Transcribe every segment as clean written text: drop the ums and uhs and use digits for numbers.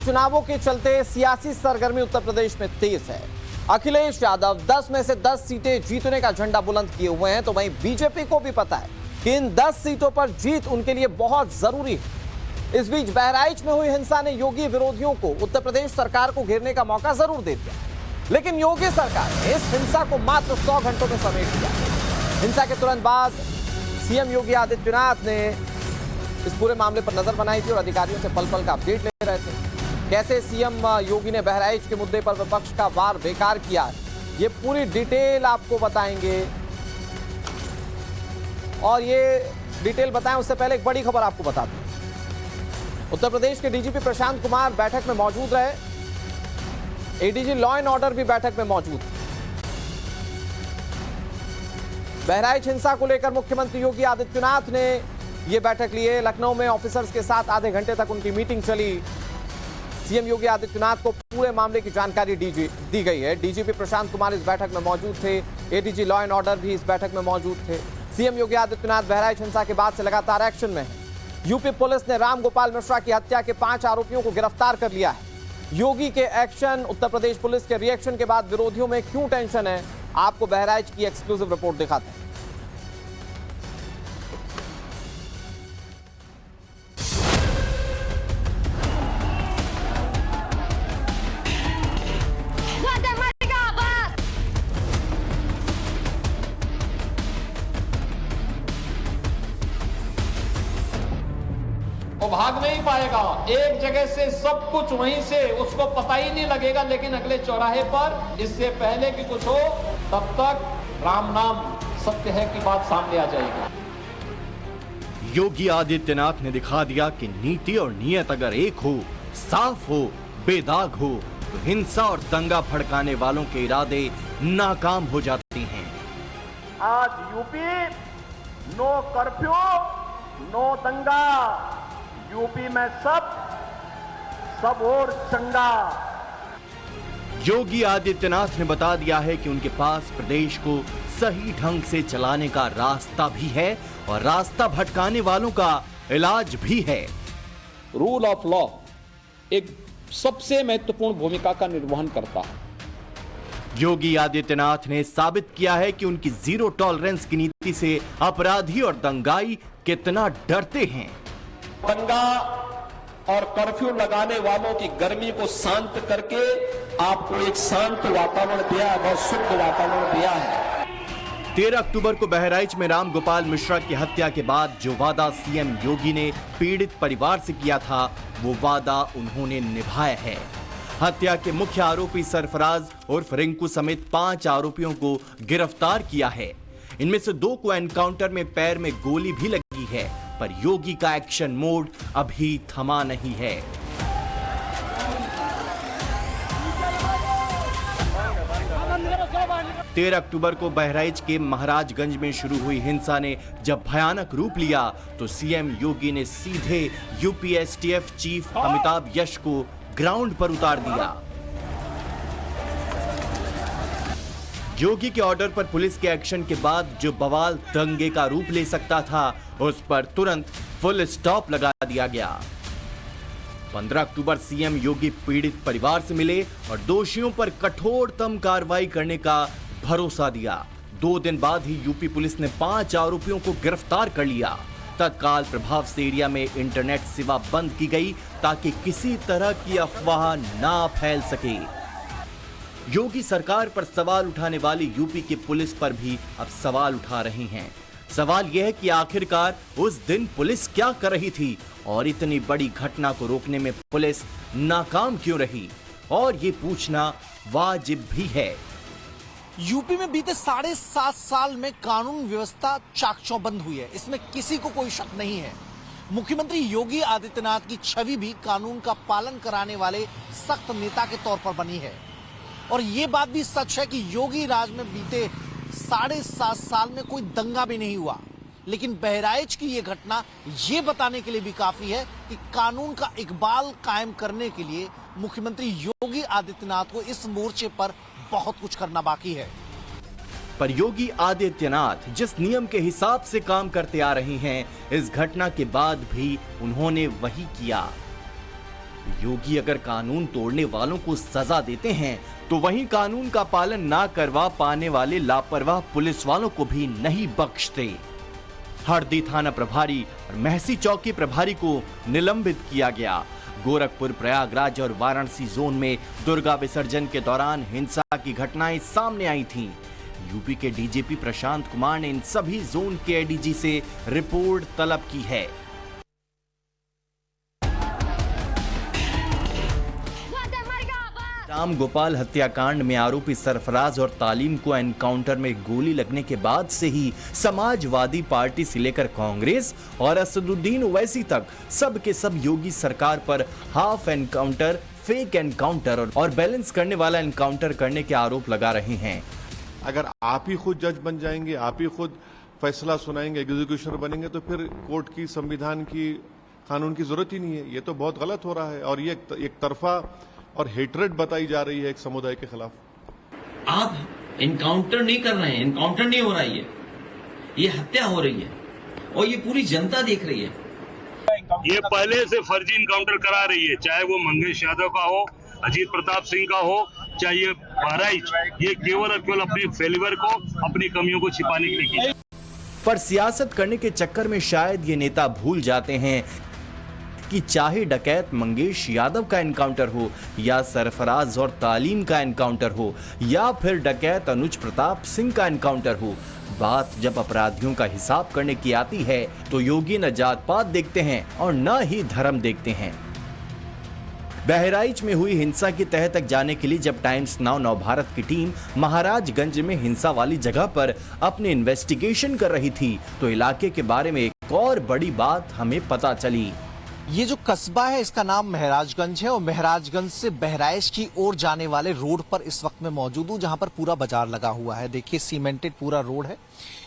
चुनावों के चलते सियासी सरगर्मी उत्तर प्रदेश में तेज है। अखिलेश यादव 10 में से 10 सीटें जीतने का झंडा बुलंद किए हुए हैं, तो वहीं बीजेपी को भी पता है कि इन 10 सीटों पर जीत उनके लिए बहुत जरूरी है। इस बीच बहराइच में हुई हिंसा ने योगी विरोधियों को उत्तर प्रदेश सरकार को घेरने का मौका जरूर दे दिया, लेकिन योगी सरकार ने इस हिंसा को मात्र 100 घंटों में समेट दिया। हिंसा के तुरंत बाद सीएम योगी आदित्यनाथ ने इस पूरे मामले पर नजर बनाई थी और अधिकारियों से पल पल का अपडेट ले रहे थे। कैसे सीएम योगी ने बहराइच के मुद्दे पर विपक्ष का वार बेकार किया, ये पूरी डिटेल आपको बताएंगे। और ये डिटेल बताएं उससे पहले एक बड़ी खबर आपको बता दूं। उत्तर प्रदेश के डीजीपी प्रशांत कुमार बैठक में मौजूद रहे। एडीजी लॉ एंड ऑर्डर भी बैठक में मौजूद। बहराइच हिंसा को लेकर मुख्यमंत्री योगी आदित्यनाथ ने यह बैठक ली है। लखनऊ में ऑफिसर्स के साथ आधे घंटे तक उनकी मीटिंग चली। सीएम योगी आदित्यनाथ को पूरे मामले की जानकारी दी गई है। डीजीपी प्रशांत कुमार इस बैठक में मौजूद थे। एडीजी लॉ एंड ऑर्डर भी इस बैठक में मौजूद थे। सीएम योगी आदित्यनाथ बहराइच हिंसा के बाद से लगातार एक्शन में है। यूपी पुलिस ने राम गोपाल मिश्रा की हत्या के 5 आरोपियों को गिरफ्तार कर लिया है। योगी के एक्शन, उत्तर प्रदेश पुलिस के रिएक्शन के बाद विरोधियों में क्यों टेंशन है, आपको बहराइच की एक्सक्लूसिव रिपोर्ट दिखाते हैं। वो भाग नहीं पाएगा। एक जगह से सब कुछ वहीं से उसको पता ही नहीं लगेगा, लेकिन अगले चौराहे पर इससे पहले कि कुछ हो तब तक राम नाम सत्य है की बात सामने आ जाएगी। योगी आदित्यनाथ ने दिखा दिया कि नीति और नियत अगर एक हो, साफ हो, बेदाग हो, तो हिंसा और दंगा भड़काने वालों के इरादे नाकाम हो जाते हैं। आज यूपी नो कर्फ्यू, नो दंगा। यूपी में सब और चंगा। योगी आदित्यनाथ ने बता दिया है कि उनके पास प्रदेश को सही ढंग से चलाने का रास्ता भी है और रास्ता भटकाने वालों का इलाज भी है। रूल ऑफ लॉ एक सबसे महत्वपूर्ण भूमिका का निर्वहन करता है। योगी आदित्यनाथ ने साबित किया है कि उनकी जीरो टॉलरेंस की नीति से अपराधी और दंगाई कितना डरते हैं। दंगा और कर्फ्यू लगाने वालों की गर्मी को शांत करके आपको एक शांत वातावरण दिया है, बहुत शुद्ध वातावरण दिया है। 13 अक्टूबर को बहराइच में राम गोपाल मिश्रा की हत्या के बाद जो वादा सीएम योगी ने पीड़ित परिवार से किया था, वो वादा उन्होंने निभाया है। हत्या के मुख्य आरोपी सरफराज उर्फ रिंकू समेत 5 आरोपियों को गिरफ्तार किया है। इनमें से 2 को एनकाउंटर में पैर में गोली भी लगी है, पर योगी का एक्शन मोड अभी थमा नहीं है। तेरह अक्टूबर को बहराइच के महाराजगंज में शुरू हुई हिंसा ने जब भयानक रूप लिया, तो सीएम योगी ने सीधे यूपीएसटीएफ चीफ अमिताभ यश को ग्राउंड पर उतार दिया। योगी के ऑर्डर पर पुलिस के एक्शन के बाद जो बवाल दंगे का रूप ले सकता था, उस पर तुरंत फुल स्टॉप लगा दिया गया। 15 अक्टूबर सीएम योगी पीड़ित परिवार से मिले और दोषियों पर कठोरतम कार्रवाई करने का भरोसा दिया। 2 दिन बाद ही यूपी पुलिस ने 5 आरोपियों को गिरफ्तार कर लिया। तत्काल प्रभाव से एरिया में इंटरनेट सेवा बंद की गई ताकि किसी तरह की अफवाह ना फैल सके। योगी सरकार पर सवाल उठाने वाली यूपी की पुलिस पर भी अब सवाल उठा रहे हैं। सवाल यह है कि आखिरकार उस दिन पुलिस क्या कर रही थी और इतनी बड़ी घटना को रोकने में पुलिस नाकाम क्यों रही, और ये पूछना वाजिब भी है। यूपी में बीते 7.5 साल में कानून व्यवस्था चाकचौबंद हुई है, इसमें किसी को कोई शक नहीं है। मुख्यमंत्री योगी आदित्यनाथ की छवि भी कानून का पालन कराने वाले सख्त नेता के तौर पर बनी है। और ये बात भी सच है कि योगी राज में बीते 7.5 साल में कोई दंगा भी नहीं हुआ, लेकिन बहराइच की ये घटना ये बताने के लिए भी काफी है कि कानून का इकबाल कायम करने के लिए मुख्यमंत्री योगी आदित्यनाथ को इस मोर्चे पर बहुत कुछ करना बाकी है। पर योगी आदित्यनाथ जिस नियम के हिसाब से काम करते आ रहे हैं, इस घटना के बाद भी उन्होंने वही किया। योगी अगर कानून तोड़ने वालों को सजा देते हैं तो वहीं कानून का पालन ना करवा पाने वाले लापरवाह पुलिस वालों को भी नहीं बख्शते। हरदी थाना प्रभारी और महसी चौकी प्रभारी को निलंबित किया गया। गोरखपुर, प्रयागराज और वाराणसी जोन में दुर्गा विसर्जन के दौरान हिंसा की घटनाएं सामने आई थीं। यूपी के डीजीपी प्रशांत कुमार ने इन सभी जोन के एडीजी से रिपोर्ट तलब की है। राम गोपाल हत्याकांड में आरोपी सरफराज और तालीम को एनकाउंटर में गोली लगने के बाद से ही समाजवादी पार्टी से लेकर कांग्रेस और असदुद्दीन ओवैसी तक सब के सब योगी सरकार पर हाफ एनकाउंटर, फेक एनकाउंटर और बैलेंस करने वाला एनकाउंटर करने के आरोप लगा रहे हैं। अगर आप ही खुद जज बन जाएंगे, आप ही खुद फैसला सुनाएंगे, एग्जीक्यूशनर बनेंगे, तो फिर कोर्ट की, संविधान की, कानून की जरूरत ही नहीं है। ये तो बहुत गलत हो रहा है और ये एक तरफा और हेट्रेड बताई जा रही है एक समुदाय के खिलाफ। आप एनकाउंटर नहीं कर रहे हैं, एनकाउंटर नहीं हो रहा है, ये हत्या हो रही है और ये पूरी जनता देख रही है। ये पहले से फर्जी इनकाउंटर करा रही है, चाहे वो मंगेश यादव का हो, अजीत प्रताप सिंह का हो, चाहे ये बहराइच, ये केवल और केवल अपने फेलिवर को, अपनी कमियों को छिपाने के लिए की। पर सियासत करने के चक्कर में शायद ये नेता भूल जाते हैं कि चाहे डकैत मंगेश यादव का एनकाउंटर हो या सरफराज और तालीम का एनकाउंटर हो या फिर डकैत अनुज प्रताप सिंह का एनकाउंटर हो, बात जब अपराधियों का हिसाब करने की आती है तो योगी न जात पात देखते हैं और न ही धर्म देखते हैं। बहराइच में हुई हिंसा की तह तक जाने के लिए जब टाइम्स नाउ नवभारत की टीम महाराजगंज में हिंसा वाली जगह पर अपनी इन्वेस्टिगेशन कर रही थी तो इलाके के बारे में एक और बड़ी बात हमें पता चली। ये जो कस्बा है इसका नाम महराजगंज है और महराजगंज से बहराइच की ओर जाने वाले रोड पर इस वक्त मैं मौजूद हूं जहां पर पूरा बाजार लगा हुआ है। देखिए सीमेंटेड पूरा रोड है।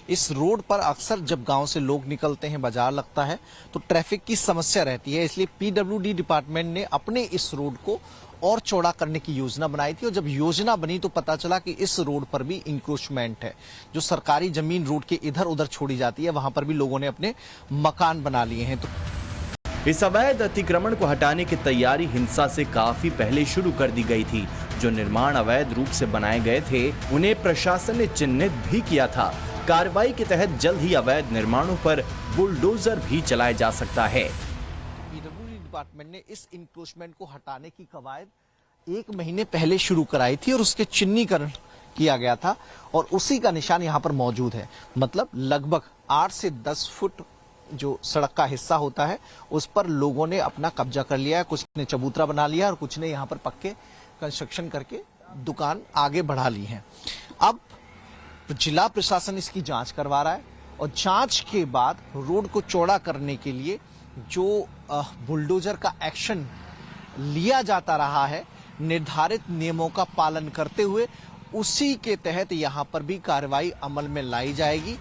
इस रोड पर अक्सर जब गांव से लोग निकलते हैं, बाजार लगता है तो ट्रैफिक की समस्या रहती है। इसलिए पीडब्ल्यूडी डिपार्टमेंट ने अपने इस रोड को और चौड़ा करने की योजना बनाई थी और जब योजना बनी तो पता चला कि इस रोड पर भी इंक्रोचमेंट है। जो सरकारी जमीन रोड के इधर उधर छोड़ी जाती है वहां पर भी लोगों ने अपने मकान बना लिए हैं। तो इस अवैध अतिक्रमण को हटाने की तैयारी हिंसा से काफी पहले शुरू कर दी गई थी। जो निर्माण अवैध रूप से बनाए गए थे उन्हें प्रशासन ने चिन्हित भी किया था। कार्रवाई के तहत जल्द ही अवैध निर्माणों पर बुलडोजर भी चलाया जा सकता है। पीडब्ल्यूडी डिपार्टमेंट ने इस इंक्रोचमेंट को हटाने की कवायद 1 महीने पहले शुरू कराई थी और उसके चिन्हीकरण किया गया था और उसी का निशान यहाँ पर मौजूद है। मतलब लगभग 8 से 10 फुट जो सड़क का हिस्सा होता है उस पर लोगों ने अपना कब्जा कर लिया है। कुछ ने चबूतरा बना लिया और कुछ ने यहाँ पर पक्के कंस्ट्रक्शन करके दुकान आगे बढ़ा ली है। अब जिला प्रशासन इसकी जांच करवा रहा है और जांच के बाद रोड को चौड़ा करने के लिए जो बुलडोजर का एक्शन लिया जाता रहा है निर्धारित नियमों का पालन करते हुए उसी के तहत यहाँ पर भी कार्रवाई अमल में लाई जाएगी।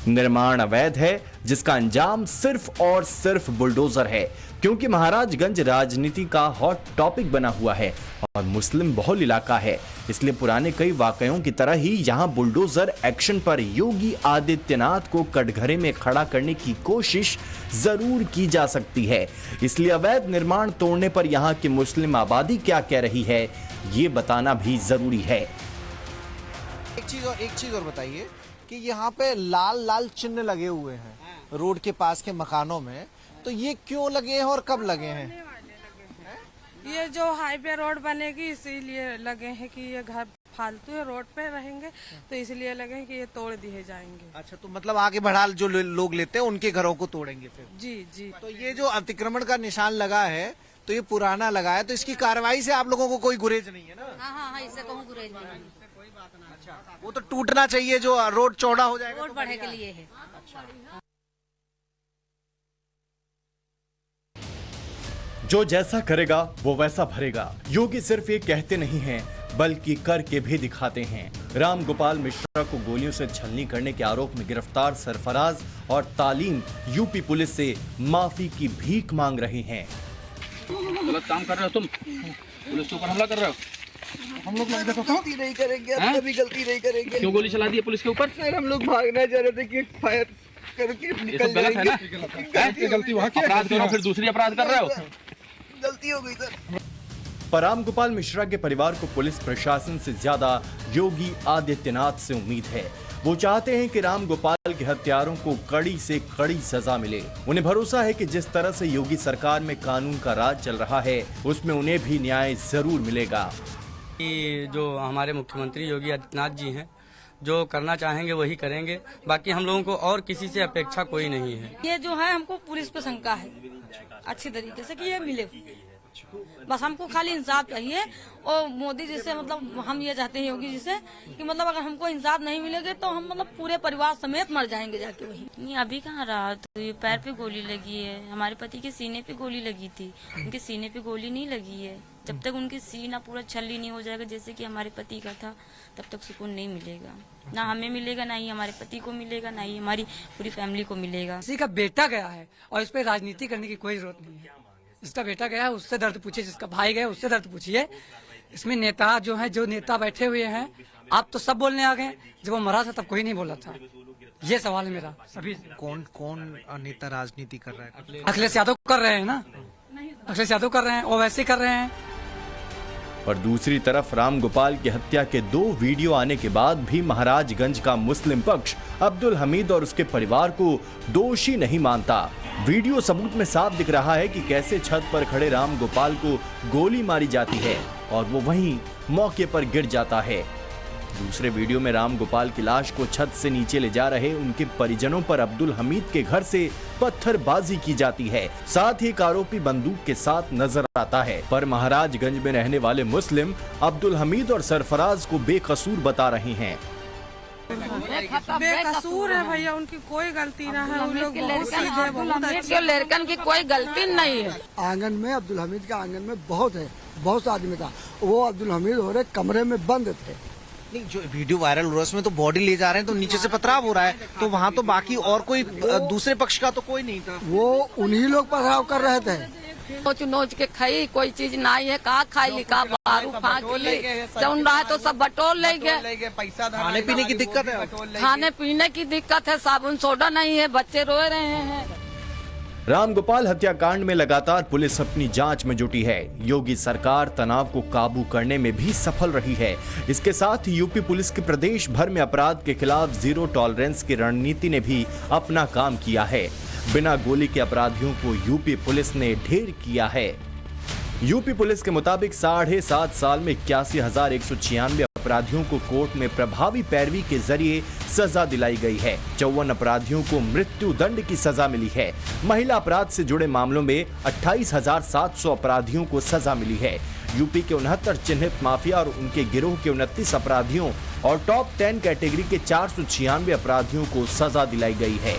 निर्माण अवैध है जिसका अंजाम सिर्फ और सिर्फ बुलडोजर है, क्योंकि महाराजगंज राजनीति का हॉट टॉपिक बना हुआ है और मुस्लिम बहुल इलाका है। इसलिए पुराने कई वाकयों की तरह ही यहाँ बुलडोजर एक्शन पर योगी आदित्यनाथ को कटघरे में खड़ा करने की कोशिश जरूर की जा सकती है। इसलिए अवैध निर्माण तोड़ने पर यहाँ की मुस्लिम आबादी क्या कह रही है ये बताना भी जरूरी है। एक चीज और बताइए कि यहाँ पे लाल लाल चिन्ह लगे हुए हैं रोड के पास के मकानों में, तो ये क्यों लगे हैं और कब लगे हैं? ये जो हाईवे रोड बनेगी इसीलिए लगे हैं कि ये घर फालतू है, रोड पे रहेंगे तो इसलिए लगे हैं कि ये तोड़ दिए जाएंगे। अच्छा, तो मतलब आगे बढ़ा जो लोग लेते हैं उनके घरों को तोड़ेंगे फिर? जी जी। तो ये जो अतिक्रमण का निशान लगा है तो ये पुराना लगा है, तो इसकी कार्रवाई से आप लोगों को कोई गुरेज नहीं है ना? हाँ, इससे कहूँ गुरेज नहीं। अच्छा, वो तो टूटना चाहिए जो रोड चौड़ा हो जाएगा, रोड बढ़े के लिए है। जो जैसा करेगा वो वैसा भरेगा। योगी सिर्फ ये कहते नहीं हैं बल्कि करके भी दिखाते हैं। राम गोपाल मिश्रा को गोलियों से छलनी करने के आरोप में गिरफ्तार सरफराज और तालीम यूपी पुलिस से माफी की भीख मांग रहे हैं। गलत काम कर रहे हो तुम, पुलिस के ऊपर हमला कर रहे हो। हम लोग गलती नहीं करेंगे, कभी गलती नहीं करेंगे। क्यों गोली चला दी है पुलिस के ऊपर? सर हम लोग भागना चाह रहे थे कि फायर करके निकल गलत है ना? गलती वहाँ की, अपराध करो फिर दूसरी अपराध कर रहे हो। गलती हो गई सर। पर रामगोपाल मिश्रा के परिवार को पुलिस प्रशासन से ज्यादा योगी आदित्यनाथ से उम्मीद है। वो चाहते हैं कि रामगोपाल के हत्यारों को कड़ी से कड़ी सजा मिले। उन्हें भरोसा है कि जिस तरह से योगी सरकार में कानून का राज चल रहा है, उसमें उन्हें भी न्याय जरूर मिलेगा। जो हमारे मुख्यमंत्री योगी आदित्यनाथ जी हैं, जो करना चाहेंगे वही करेंगे। बाकी हम लोगों को और किसी से अपेक्षा कोई नहीं है। ये जो है हमको पुलिस पे शंका है अच्छी तरीके से कि ये मिले, बस हमको खाली इंसाफ चाहिए। और मोदी जी से मतलब हम ये चाहते हैं योगी जी से कि मतलब अगर हमको इंसाफ नहीं मिलेगा तो हम मतलब पूरे परिवार समेत मर जाएंगे जाके वहीं। नहीं, अभी कहाँ राहत हुई, पैर पे गोली लगी है। हमारे पति के सीने पे गोली लगी थी, उनके सीने पे गोली नहीं लगी है। जब तक उनकी सीना पूरा छल्ली नहीं हो जाएगा जैसे कि हमारे पति का था, तब तक सुकून नहीं मिलेगा। ना हमें मिलेगा, ना ही हमारे पति को मिलेगा, ना ही हमारी पूरी फैमिली को मिलेगा। किसी का बेटा गया है और इस पे राजनीति करने की कोई जरूरत नहीं है। जिसका बेटा गया है उससे दर्द पूछिए, जिसका भाई गया उससे दर्द पूछिए। इसमें नेता जो है, जो नेता बैठे हुए हैं, आप तो सब बोलने आ गए। जब वो मरा था तब कोई नहीं बोला था। ये सवाल है मेरा सभी। कौन नेता राजनीति कर रहा है? अखिलेश यादव कर रहे हैं ना, अखिलेश यादव कर रहे हैं और वैसे कर रहे हैं। और दूसरी तरफ रामगोपाल की हत्या के 2 वीडियो आने के बाद भी महाराजगंज का मुस्लिम पक्ष अब्दुल हमीद और उसके परिवार को दोषी नहीं मानता। वीडियो सबूत में साफ दिख रहा है कि कैसे छत पर खड़े रामगोपाल को गोली मारी जाती है और वो वहीं मौके पर गिर जाता है। दूसरे वीडियो में रामगोपाल की लाश को छत से नीचे ले जा रहे उनके परिजनों पर अब्दुल हमीद के घर से पत्थरबाजी की जाती है। साथ ही एक आरोपी बंदूक के साथ नजर आता है। पर महाराजगंज में रहने वाले मुस्लिम अब्दुल हमीद और सरफराज को बेकसूर बता रहे हैं। बेकसूर है भैया, उनकी कोई गलती ना है। उन लोग बहुत सीधे, बहुत अच्छे, लड़कन की कोई गलती नहीं है। आंगन में अब्दुल हमीद का आंगन में बहुत आदमी था। वो अब्दुल हमीद हो रहे कमरे में बंद थे। नहीं, जो वीडियो वायरल हो रहा है उसमें तो बॉडी ले जा रहे हैं तो नीचे से पथराव हो रहा है, तो वहाँ तो बाकी और कोई दूसरे पक्ष का तो कोई नहीं था। वो उन्हीं लोग पथराव कर रहे थे। नोच नोच के खाई, कोई चीज नहीं है। कहा खाई लिखा बारू फाँक ली, जौन रहा है तो सब बटोर ले गए। पैसा खाने पीने की दिक्कत है, खाने पीने की दिक्कत है, साबुन सोडा नहीं है, बच्चे रो रहे हैं। रामगोपाल हत्याकांड में लगातार पुलिस अपनी जांच में जुटी है। योगी सरकार तनाव को काबू करने में भी सफल रही है। इसके साथ ही यूपी पुलिस के प्रदेश भर में अपराध के खिलाफ जीरो टॉलरेंस की रणनीति ने भी अपना काम किया है। बिना गोली के अपराधियों को यूपी पुलिस ने ढेर किया है। यूपी पुलिस के मुताबिक 7.5 साल में 81,196 अपराधियों को कोर्ट में प्रभावी पैरवी के जरिए सजा दिलाई गई है। 54 अपराधियों को मृत्यु दंड की सजा मिली है। महिला अपराध से जुड़े मामलों में 28,700 अपराधियों को सजा मिली है। यूपी के 69 चिन्हित माफिया और उनके गिरोह के 29 अपराधियों और टॉप 10 कैटेगरी के 496 अपराधियों को सजा दिलाई गई है।